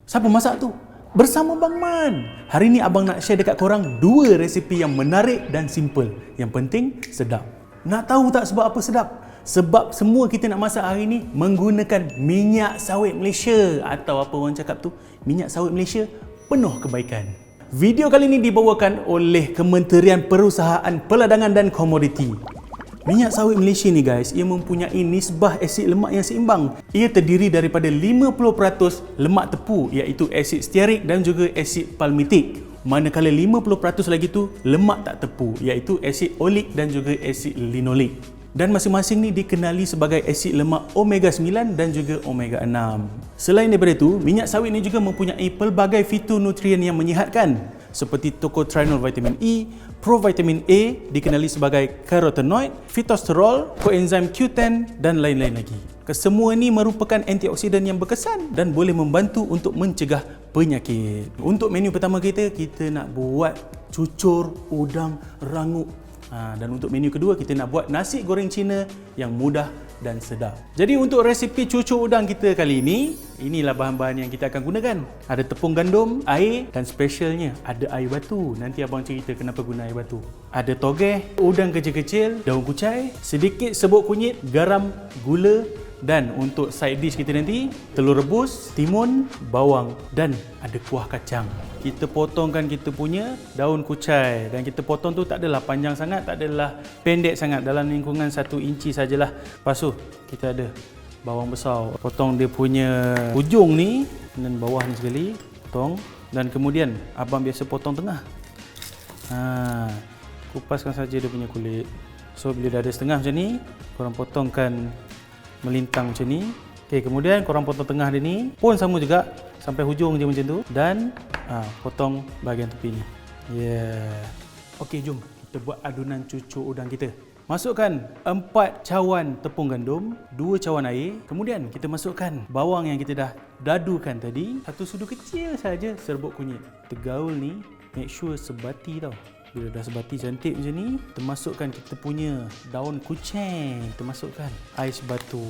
Siapa masak tu? Bersama Bang Man. Hari ni abang nak share dekat korang 2 resipi yang menarik dan simple. Yang penting sedap. Nak tahu tak sebab apa sedap? Sebab semua kita nak masak hari ni menggunakan minyak sawit Malaysia, atau apa orang cakap tu, minyak sawit Malaysia penuh kebaikan. Video kali ini dibawakan oleh Kementerian Perusahaan Peladangan dan Komoditi. Minyak sawit Malaysia ni guys, ia mempunyai nisbah asid lemak yang seimbang. Ia terdiri daripada 50% lemak tepu, iaitu asid stearik dan juga asid palmitik. Manakala 50% lagi tu lemak tak tepu, iaitu asid olik dan juga asid linolik. Dan masing-masing ni dikenali sebagai asid lemak omega 9 dan juga omega 6. Selain daripada itu, minyak sawit ni juga mempunyai pelbagai fitonutrien yang menyihatkan, seperti tocotrinol vitamin E, provitamin A dikenali sebagai carotenoid, phytosterol, coenzim Q10 dan lain-lain lagi. Kesemua ni merupakan antioksidan yang berkesan dan boleh membantu untuk mencegah penyakit. Untuk menu pertama kita nak buat cucur udang rangup. Dan untuk menu kedua kita nak buat nasi goreng Cina yang mudah dan sedap. Jadi untuk resipi cucur udang kita kali ini, inilah bahan-bahan yang kita akan gunakan. Ada tepung gandum, air, dan specialnya ada air batu. Nanti abang cerita kenapa guna air batu. Ada togeh, udang kecil-kecil, daun kucai, sedikit serbuk kunyit, garam, gula, dan untuk side dish kita nanti telur rebus, timun, bawang dan ada kuah kacang. Kita potongkan kita punya daun kucai, dan kita potong tu tak adalah panjang sangat, tak adalah pendek sangat, dalam lingkungan 1 inci sajalah. Lepas tu kita ada bawang besar, potong dia punya ujung ni dan bawah ni sekali, potong. Dan kemudian abang biasa potong tengah. Kupaskan saja dia punya kulit. So bila dah ada setengah macam ni, korang potongkan melintang macam ni. Okey, kemudian korang potong tengah dia ni pun sama juga sampai hujung je macam tu, dan potong bahagian tepi ni. Okey, jom kita buat adunan cucur udang kita. Masukkan 4 cawan tepung gandum, 2 cawan air. Kemudian kita masukkan bawang yang kita dah dadukan tadi, 1 sudu kecil saja serbuk kunyit. Tergaul ni make sure sebati tau. Bila dah sebati cantik macam ni, kita masukkan kita punya daun kucing, kita masukkan ais batu.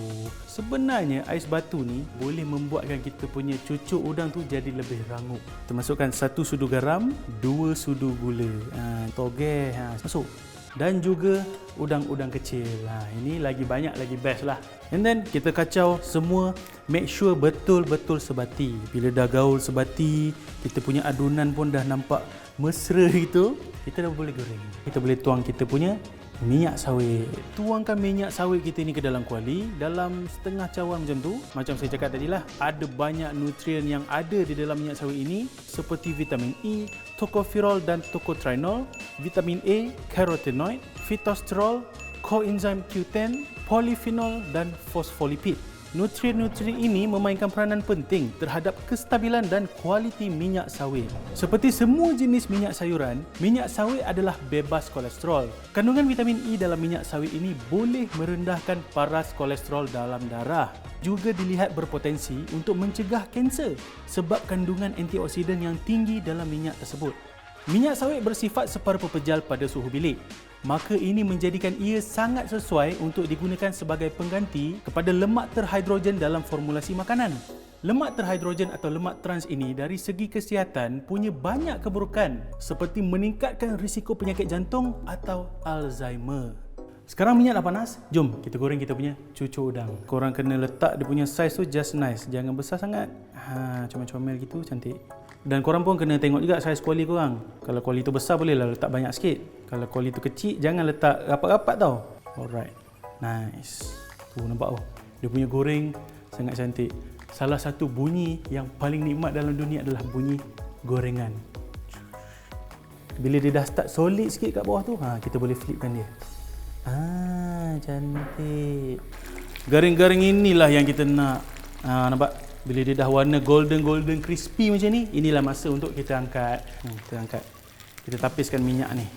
Sebenarnya ais batu ni boleh membuatkan kita punya cucur udang tu jadi lebih rangup. Kita masukkan 1 sudu garam, 2 sudu gula, togeh, masuk. Dan juga udang-udang kecil. Ini lagi banyak, lagi best lah. And then kita kacau semua, make sure betul-betul sebati. Bila dah gaul sebati, kita punya adunan pun dah nampak mesra gitu, kita dah boleh goreng. Kita boleh tuang kita punya minyak sawit. Tuangkan minyak sawit kita ni ke dalam kuali, dalam setengah cawan macam tu. Macam saya cakap tadilah, ada banyak nutrien yang ada di dalam minyak sawit ini, seperti vitamin E, tocopherol dan tocotrinol, vitamin A, carotenoid, phytosterol, coenzim Q10, polyphenol dan fosfolipid. Nutrien-nutrien ini memainkan peranan penting terhadap kestabilan dan kualiti minyak sawit. Seperti semua jenis minyak sayuran, minyak sawit adalah bebas kolesterol. Kandungan vitamin E dalam minyak sawit ini boleh merendahkan paras kolesterol dalam darah. Juga dilihat berpotensi untuk mencegah kanser sebab kandungan antioksidan yang tinggi dalam minyak tersebut. Minyak sawit bersifat separuh pepejal pada suhu bilik. Maka ini menjadikan ia sangat sesuai untuk digunakan sebagai pengganti kepada lemak terhidrogen dalam formulasi makanan. Lemak terhidrogen atau lemak trans ini dari segi kesihatan punya banyak keburukan, seperti meningkatkan risiko penyakit jantung atau Alzheimer. Sekarang minyak dah panas, jom kita goreng kita punya cucur udang. Korang kena letak dia punya saiz tu just nice, jangan besar sangat. Comel-comel gitu, cantik. Dan korang pun kena tengok juga saiz kuali korang. Kalau kuali tu besar bolehlah letak banyak sikit. Kalau kuali tu kecil jangan letak rapat-rapat tau. Alright. Nice. Tu nampak oh. Dia punya goreng sangat cantik. Salah satu bunyi yang paling nikmat dalam dunia adalah bunyi gorengan. Bila dia dah start solid sikit kat bawah tu, kita boleh flipkan dia. Cantik. Garing-garing inilah yang kita nak. Nampak? Bila dia dah warna golden crispy macam ni, inilah masa untuk kita angkat. Kita angkat. Kita tapiskan minyak ni.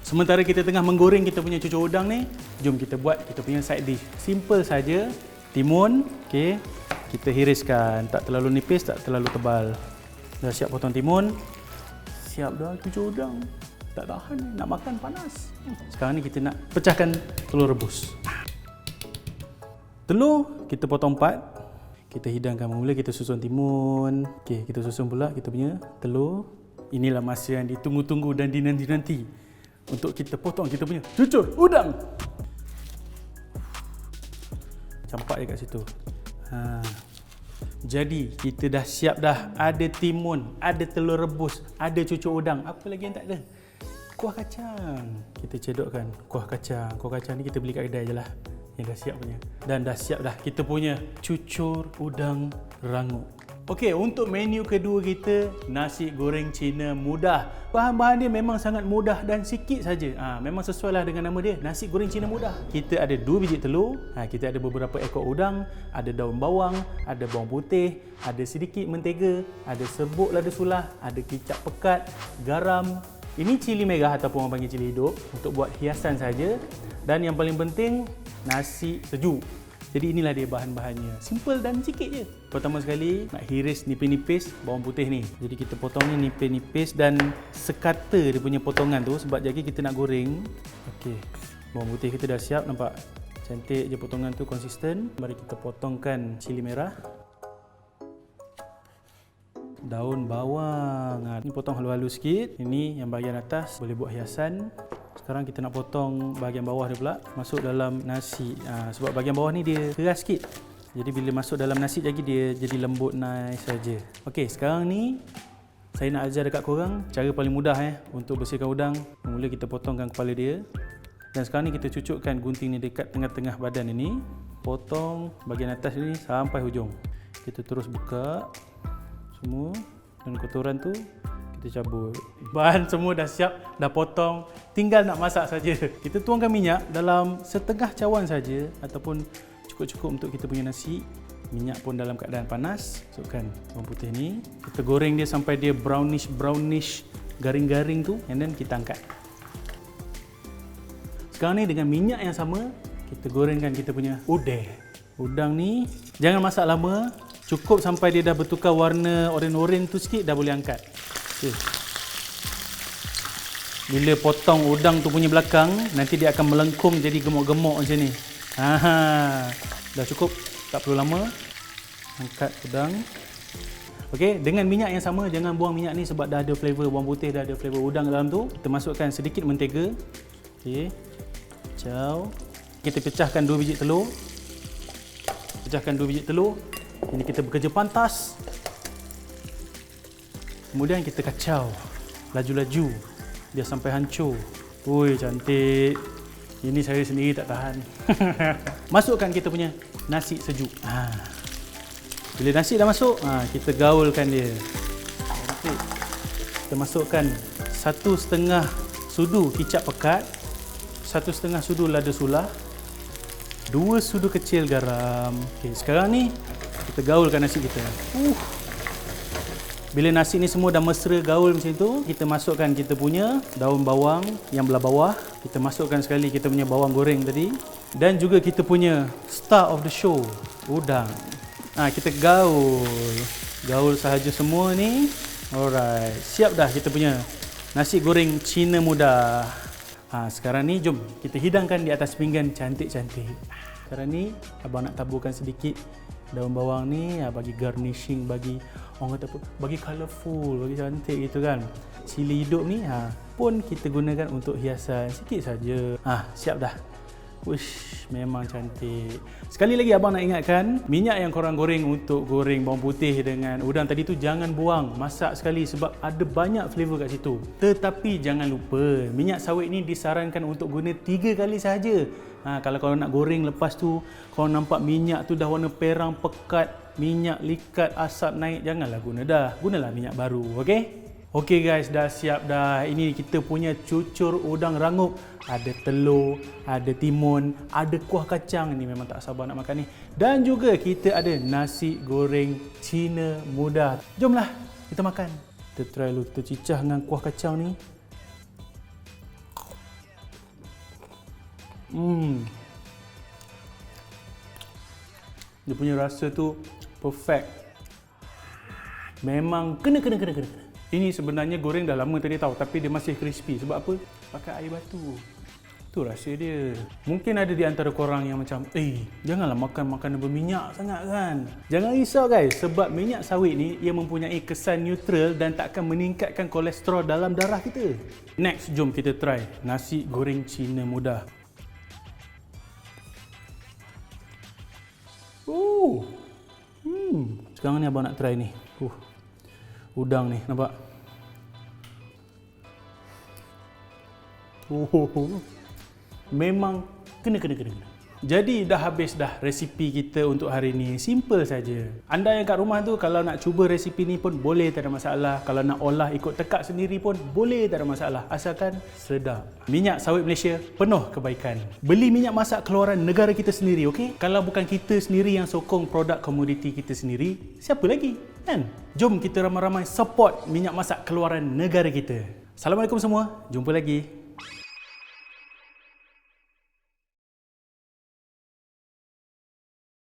Sementara kita tengah menggoreng kita punya cucur udang ni, jom kita buat kita punya side dish. Simple saja. Timun, okey. Kita hiriskan, tak terlalu nipis, tak terlalu tebal. Dah siap potong timun. Siap dah cucur udang. Tak tahan, nak makan panas. Sekarang ni kita nak pecahkan telur rebus. Telur kita potong 4. Kita hidangkan mula, kita susun timun. Okey, kita susun pula kita punya telur. Inilah masa yang ditunggu-tunggu dan dinanti-nanti untuk kita potong kita punya cucur udang. Campak je kat situ. Jadi kita dah siap dah. Ada timun, ada telur rebus, ada cucur udang. Apa lagi yang tak ada? Kuah kacang. Kita cedokkan kuah kacang. Kuah kacang ni kita beli kat kedai je lah, yang dah siap punya. Dan dah siap dah kita punya cucur udang rangup. Okey, untuk menu kedua kita, nasi goreng Cina mudah. Bahan-bahan dia memang sangat mudah dan sikit saja. Memang sesuai lah dengan nama dia, nasi goreng Cina mudah. Kita ada 2 biji telur, kita ada beberapa ekor udang, ada daun bawang, ada bawang putih, ada sedikit mentega, ada serbuk lada sulah, ada kicap pekat, garam. Ini cili merah ataupun orang panggil cili hidup untuk buat hiasan saja. Dan yang paling penting, nasi sejuk. Jadi inilah dia bahan-bahannya. Simple dan sikit je. Pertama sekali, nak hiris nipis-nipis bawang putih ni. Jadi kita potong ni nipis-nipis dan sekata dia punya potongan tu sebab jadi kita nak goreng. Okey. Bawang putih kita dah siap, nampak? Cantik je potongan tu, konsisten. Mari kita potongkan cili merah. Daun bawang. Ni potong halus-halus sikit. Ini yang bahagian atas boleh buat hiasan. Sekarang kita nak potong bahagian bawah dia pula masuk dalam nasi. Sebab bahagian bawah ni dia keras sikit. Jadi bila masuk dalam nasi lagi dia jadi lembut nice saja. Okey, sekarang ni saya nak ajar dekat korang cara paling mudah untuk bersihkan udang. Mula kita potongkan kepala dia. Dan sekarang ni kita cucukkan gunting ni dekat tengah-tengah badan ini. Potong bahagian atas ni sampai hujung. Kita terus buka semua dan kotoran tu kita cabut. Bahan semua dah siap, dah potong, tinggal nak masak saja. Kita tuangkan minyak dalam setengah cawan saja ataupun cukup-cukup untuk kita punya nasi. Minyak pun dalam keadaan panas. Masukkan bawang putih ni. Kita goreng dia sampai dia brownish, garing-garing tu, and then kita angkat. Sekarang ni dengan minyak yang sama, kita gorengkan kita punya udang ni. Jangan masak lama, cukup sampai dia dah bertukar warna oren-oren tu sikit, dah boleh angkat. Okay. Bila potong udang tu punya belakang, nanti dia akan melengkung jadi gemuk-gemuk macam ni. Dah cukup, tak perlu lama. Angkat udang. Okey, dengan minyak yang sama, jangan buang minyak ni sebab dah ada flavor bawang putih, dah ada flavor udang dalam tu. Kita masukkan sedikit mentega. Okey. Kacau. Kita pecahkan 2 biji telur. Ini kita bekerja pantas. Kemudian kita kacau laju-laju dia sampai hancur. Ui, cantik. Ini saya sendiri tak tahan. Masukkan kita punya nasi sejuk. Bila nasi dah masuk, kita gaulkan dia. Cantik. Kita masukkan 1,5 sudu kicap pekat, 1,5 sudu lada sulah, 2 sudu kecil garam. Okey, sekarang ni kita gaulkan nasi kita. Bila nasi ni semua dah mesra gaul macam tu, kita masukkan kita punya daun bawang yang belah bawah. Kita masukkan sekali kita punya bawang goreng tadi. Dan juga kita punya star of the show, udang. Kita gaul sahaja semua ni. Alright, siap dah kita punya nasi goreng Cina mudah. Sekarang ni jom kita hidangkan di atas pinggan cantik-cantik. Sekarang ni abang nak taburkan sedikit daun bawang ni, bagi garnishing, bagi orang kata apa, bagi colourful, bagi cantik gitu kan. Cili hidup ni pun kita gunakan untuk hiasan sikit saja. Siap dah. Wish, memang cantik. Sekali lagi abang nak ingatkan, minyak yang korang goreng untuk goreng bawang putih dengan udang tadi tu jangan buang. Masak sekali sebab ada banyak flavor kat situ. Tetapi jangan lupa, minyak sawit ni disarankan untuk guna 3 kali sahaja. Kalau korang nak goreng lepas tu, korang nampak minyak tu dah warna perang pekat, minyak likat, asap naik, janganlah guna dah. Gunalah minyak baru, okey? Okey guys, dah siap dah. Ini kita punya cucur udang rangup. Ada telur, ada timun, ada kuah kacang. Ini memang tak sabar nak makan ni. Dan juga kita ada nasi goreng Cina mudah. Jomlah kita makan. Kita try dulu, kita cicah dengan kuah kacang ni. Dia punya rasa tu perfect. Memang kena. Ini sebenarnya goreng dah lama tadi tahu, tapi dia masih crispy. Sebab apa? Pakai air batu. Itu rahsia dia. Mungkin ada di antara korang yang macam, janganlah makan makanan berminyak sangat kan. Jangan risau guys, sebab minyak sawit ni ia mempunyai kesan neutral dan takkan meningkatkan kolesterol dalam darah kita. Next, jom kita try nasi goreng Cina mudah. Sekarang ni abang nak try ni. Udang ni, nampak? Memang kena. Jadi dah habis dah resipi kita untuk hari ni. Simple saja. Anda yang kat rumah tu kalau nak cuba resipi ni pun boleh, tak ada masalah. Kalau nak olah ikut tekak sendiri pun boleh, tak ada masalah. Asalkan sedap. Minyak sawit Malaysia penuh kebaikan. Beli minyak masak keluaran negara kita sendiri, okey? Kalau bukan kita sendiri yang sokong produk komoditi kita sendiri, siapa lagi? Kan? Jom kita ramai-ramai support minyak masak keluaran negara kita. Assalamualaikum semua. Jumpa lagi.